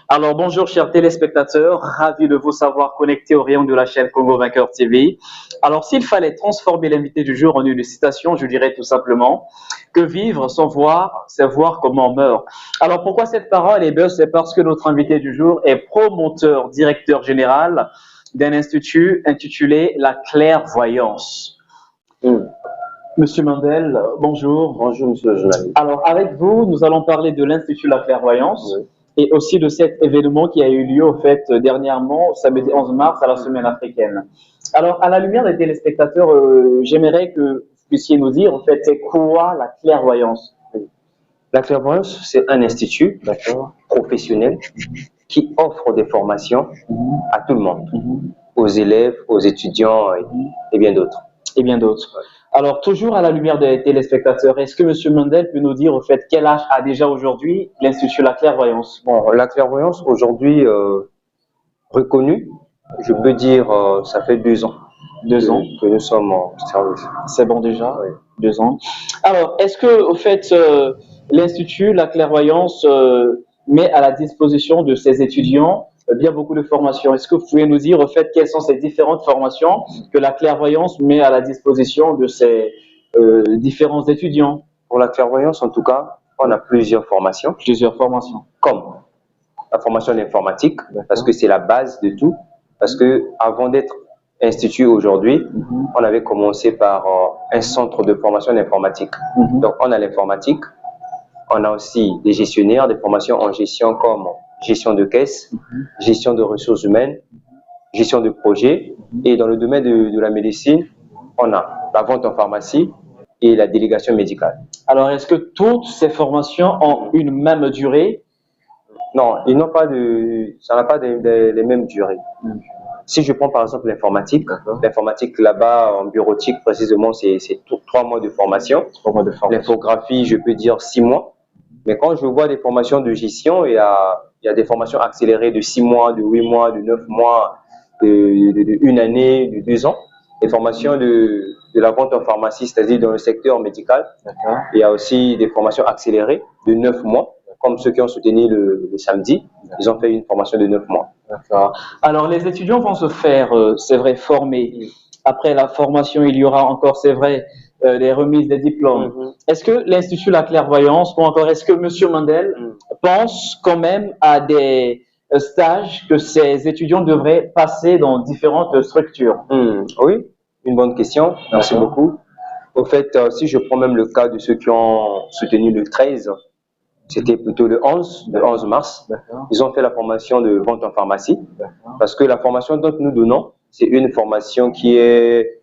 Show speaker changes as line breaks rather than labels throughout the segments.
Alors bonjour chers téléspectateurs, ravi de vous savoir connectés au rayon de la chaîne Congo Vainqueur TV. Alors s'il fallait transformer l'invité du jour en une citation, je dirais tout simplement que vivre sans voir, c'est voir comment on meurt. Alors pourquoi cette parole? Eh bien c'est parce que notre invité du jour est promoteur, directeur général d'un institut intitulé La Clairvoyance. Monsieur Mandel, bonjour.
Bonjour, monsieur le journaliste.
Alors, avec vous, nous allons parler de l'Institut La Clairvoyance et aussi de cet événement qui a eu lieu, au fait, dernièrement, samedi 11 mars, à la Semaine africaine. Alors, à la lumière des téléspectateurs, j'aimerais que vous puissiez nous dire, en fait, c'est quoi la clairvoyance?
La clairvoyance, c'est un institut professionnel qui offre des formations à tout le monde, aux élèves, aux étudiants et bien d'autres.
Et bien d'autres. Alors, toujours à la lumière des téléspectateurs, est-ce que M. Mandel peut nous dire, au fait, quel âge a déjà aujourd'hui l'Institut La Clairvoyance?
Bon, la clairvoyance, aujourd'hui, reconnue, je peux dire, ça fait 2 ans.
2 ans
que nous sommes en service.
C'est bon déjà,
Oui.
2 ans. Alors, est-ce que, au fait, l'Institut La Clairvoyance met à la disposition de ses étudiants bien beaucoup de formations? Est-ce que vous pouvez nous dire, au fait, quelles sont ces différentes formations que la clairvoyance met à la disposition de ses différents étudiants?
Pour la clairvoyance, en tout cas, on a plusieurs formations.
Plusieurs formations.
Comme la formation d'informatique, parce que c'est la base de tout. Parce que avant d'être institut aujourd'hui, on avait commencé par un centre de formation d'informatique. Donc, on a l'informatique, on a aussi des gestionnaires, des formations en gestion comme gestion de caisse, gestion de ressources humaines, gestion de projet. Et dans le domaine de la médecine, on a la vente en pharmacie et la délégation médicale.
Alors, est-ce que toutes ces formations ont une même durée?
Non, ça n'a pas les mêmes durées. Si je prends par exemple l'informatique, là-bas en bureautique précisément, c'est 3 mois de formation.
3 mois de formation.
L'infographie, je peux dire 6 mois. Mais quand je vois des formations de gestion, il y a des formations accélérées de 6 mois, de 8 mois, de 9 mois, de 1 année, de 2 ans. Les formations de la vente en pharmacie, c'est-à-dire dans le secteur médical. Il y a aussi des formations accélérées de 9 mois, comme ceux qui ont soutenu le samedi. Ils ont fait une formation de 9 mois.
D'accord. Alors, les étudiants vont se faire, c'est vrai, former. Après la formation, il y aura encore, c'est vrai, les remises des diplômes. Est-ce que l'Institut La Clairvoyance, ou encore est-ce que M. Mandel pense quand même à des stages que ces étudiants devraient passer dans différentes structures?
Oui, une bonne question. Merci beaucoup. Au fait, si je prends même le cas de ceux qui ont soutenu le 13, c'était plutôt le 11 mars. Ils ont fait la formation de vente en pharmacie. Parce que la formation dont nous donnons, c'est une formation qui est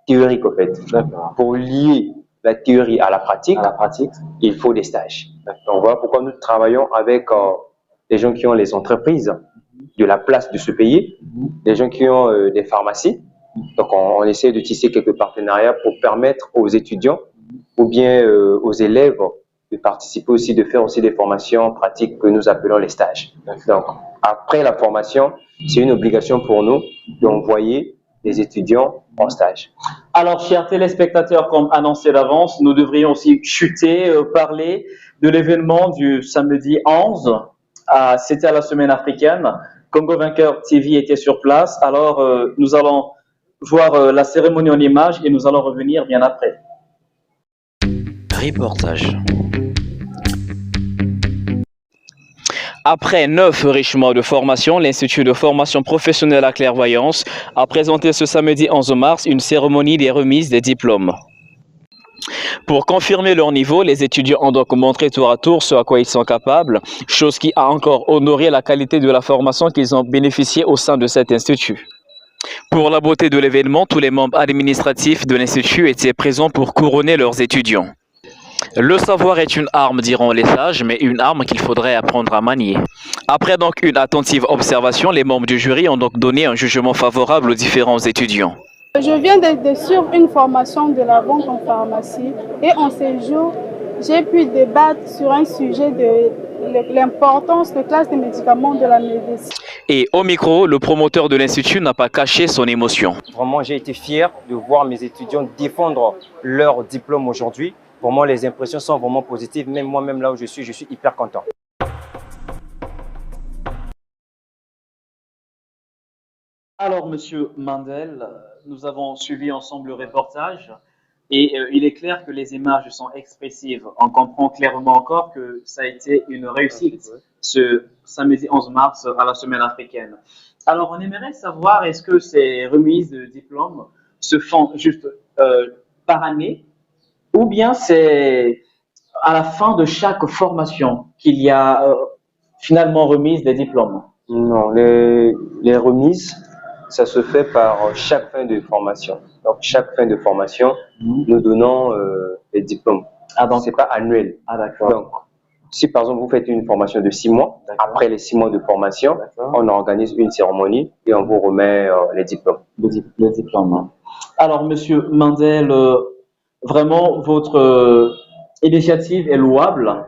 théorique, au fait. Pour lier la théorie à la pratique, il faut des stages. Donc voilà pourquoi nous travaillons avec les gens qui ont les entreprises de la place de ce pays, les gens qui ont des pharmacies. Donc on essaie de tisser quelques partenariats pour permettre aux étudiants ou bien aux élèves de participer aussi, de faire aussi des formations pratiques que nous appelons les stages. Donc, après la formation, c'est une obligation pour nous d'envoyer les étudiants en stage.
Alors, chers téléspectateurs, comme annoncé d'avance, nous devrions aussi chuter, parler de l'événement du samedi 11. C'était à la Semaine africaine. Congo Vainqueur TV était sur place. Alors, nous allons voir la cérémonie en images et nous allons revenir bien après.
Reportage. Après 9 riches mois de formation, l'Institut de formation professionnelle La Clairvoyance a présenté ce samedi 11 mars une cérémonie des remises des diplômes. Pour confirmer leur niveau, les étudiants ont donc montré tour à tour ce à quoi ils sont capables, chose qui a encore honoré la qualité de la formation qu'ils ont bénéficiée au sein de cet institut. Pour la beauté de l'événement, tous les membres administratifs de l'Institut étaient présents pour couronner leurs étudiants. Le savoir est une arme, diront les sages, mais une arme qu'il faudrait apprendre à manier. Après donc une attentive observation, les membres du jury ont donc donné un jugement favorable aux différents étudiants.
Je viens de suivre une formation de la vente en pharmacie et en ces jours, j'ai pu débattre sur un sujet de l'importance de classe des médicaments de la médecine.
Et au micro, le promoteur de l'Institut n'a pas caché son émotion.
Vraiment, j'ai été fier de voir mes étudiants défendre leur diplôme aujourd'hui. Vraiment, les impressions sont vraiment positives. Même moi-même, là où je suis hyper content.
Alors, Monsieur Mandel, nous avons suivi ensemble le reportage et il est clair que les images sont expressives. On comprend clairement encore que ça a été une réussite ce samedi 11 mars à la Semaine africaine. Alors, on aimerait savoir, est-ce que ces remises de diplômes se font juste par année ou bien c'est à la fin de chaque formation qu'il y a finalement remise des diplômes?
Non, les remises, ça se fait par chaque fin de formation. Donc, chaque fin de formation, nous donnons les diplômes.
Ah, donc,
C'est pas annuel.
ah, d'accord.
Donc, si par exemple vous faites une formation de 6 mois,
D'accord.
après les 6 mois de formation,
D'accord.
on organise une cérémonie et on vous remet les diplômes.
Le diplôme. Alors, Monsieur Mandel, vraiment, votre initiative est louable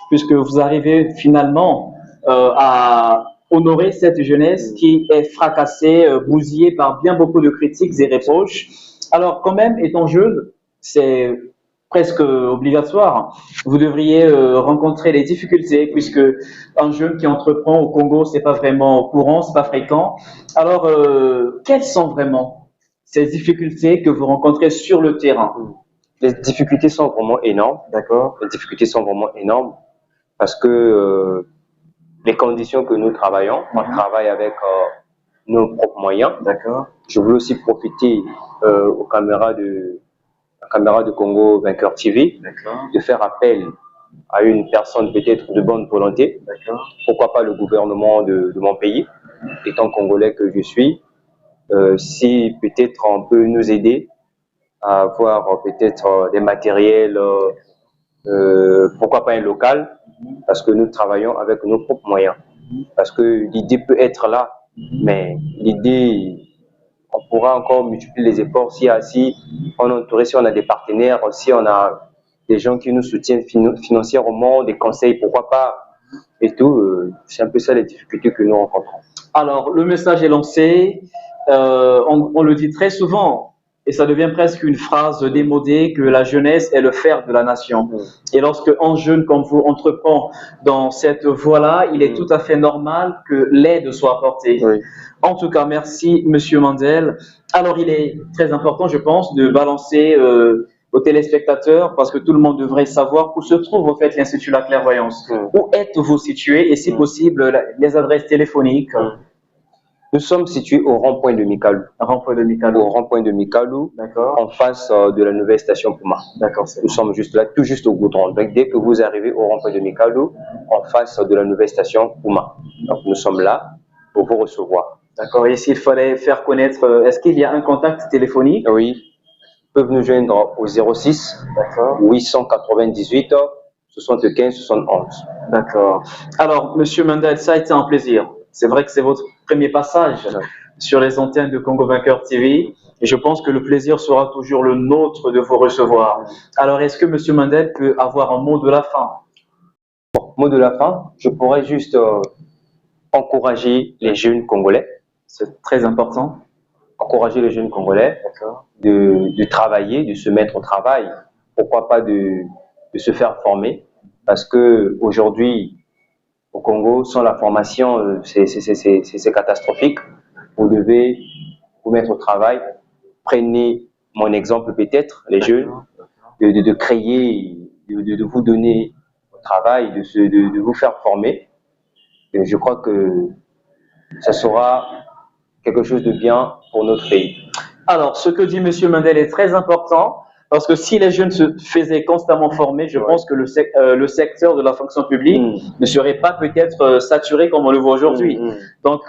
puisque vous arrivez finalement à honorer cette jeunesse qui est fracassée, bousillée par bien beaucoup de critiques et reproches. Alors, quand même, étant jeune, c'est presque obligatoire. Vous devriez rencontrer les difficultés puisque un jeune qui entreprend au Congo, c'est pas vraiment courant, c'est pas fréquent. Alors, quelles sont vraiment ces difficultés que vous rencontrez sur le terrain?
Les difficultés sont vraiment énormes.
D'accord.
Les difficultés sont vraiment énormes parce que les conditions que nous travaillons, on travaille avec nos propres moyens.
D'accord.
Je veux aussi profiter aux caméras de Congo Vainqueur TV de faire appel à une personne peut-être de bonne volonté. Pourquoi pas le gouvernement de mon pays, étant congolais que je suis, si peut-être on peut nous aider à avoir peut-être des matériels, pourquoi pas un local, parce que nous travaillons avec nos propres moyens. Parce que l'idée peut être là, mais l'idée, on pourra encore multiplier les efforts si on est entouré, si on a des partenaires, si on a des gens qui nous soutiennent financièrement, des conseils, pourquoi pas, et tout. C'est un peu ça les difficultés que nous rencontrons.
Alors, le message est lancé. On le dit très souvent, et ça devient presque une phrase démodée, que la jeunesse est le fer de la nation. Et lorsque un jeune comme vous entreprend dans cette voie-là, il est tout à fait normal que l'aide soit apportée.
Oui.
En tout cas, merci, Monsieur Mandel. Alors, il est très important, je pense, de balancer aux téléspectateurs, parce que tout le monde devrait savoir où se trouve, en fait, l'Institut de la Clairvoyance. Où êtes-vous situé et, si possible, les adresses téléphoniques.
Nous sommes situés au rond-point de Mikalou.
Rond-point de Mikalou.
Au rond-point de Mikalou, en face de la nouvelle station Puma.
D'accord.
Nous sommes juste là, tout juste au goudron. Donc, dès que vous arrivez au rond-point de Mikalou, en face de la nouvelle station Puma. Donc, nous sommes là pour vous recevoir.
D'accord. Et s'il fallait faire connaître, est-ce qu'il y a un contact téléphonique?
Oui. Ils peuvent nous joindre au 06 898 75 71.
D'accord. Alors, Monsieur Mandel, ça a été un plaisir. C'est vrai que c'est votre premier passage sur les antennes de Congo Vainqueur TV et je pense que le plaisir sera toujours le nôtre de vous recevoir. Alors, est-ce que Monsieur Mandel peut avoir un mot de la fin?
Bon, mot de la fin, je pourrais juste encourager les jeunes Congolais.
C'est très important.
Encourager les jeunes Congolais de travailler, de se mettre au travail. Pourquoi pas de se faire former? Parce que aujourd'hui, au Congo, sans la formation, c'est catastrophique. Vous devez vous mettre au travail. Prenez mon exemple peut-être, les jeunes, de créer, de vous donner au travail, de vous faire former. Et je crois que ça sera quelque chose de bien pour notre pays.
Alors, ce que dit Monsieur Mandel est très important. Parce que si les jeunes se faisaient constamment former, je pense que le secteur de la fonction publique ne serait pas peut-être saturé comme on le voit aujourd'hui. Donc,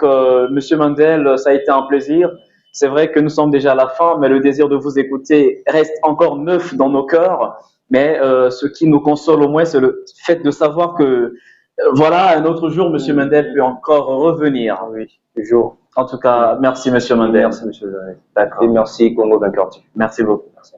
Monsieur Mandel, ça a été un plaisir. C'est vrai que nous sommes déjà à la fin, mais le désir de vous écouter reste encore neuf dans nos cœurs. Mais ce qui nous console au moins, c'est le fait de savoir que, voilà, un autre jour, Monsieur Mandel peut encore revenir.
Oui, toujours.
En tout cas, merci Monsieur Mandel.
Merci Monsieur. D'accord. Et merci Congo Vainqueur.
Merci beaucoup. Merci.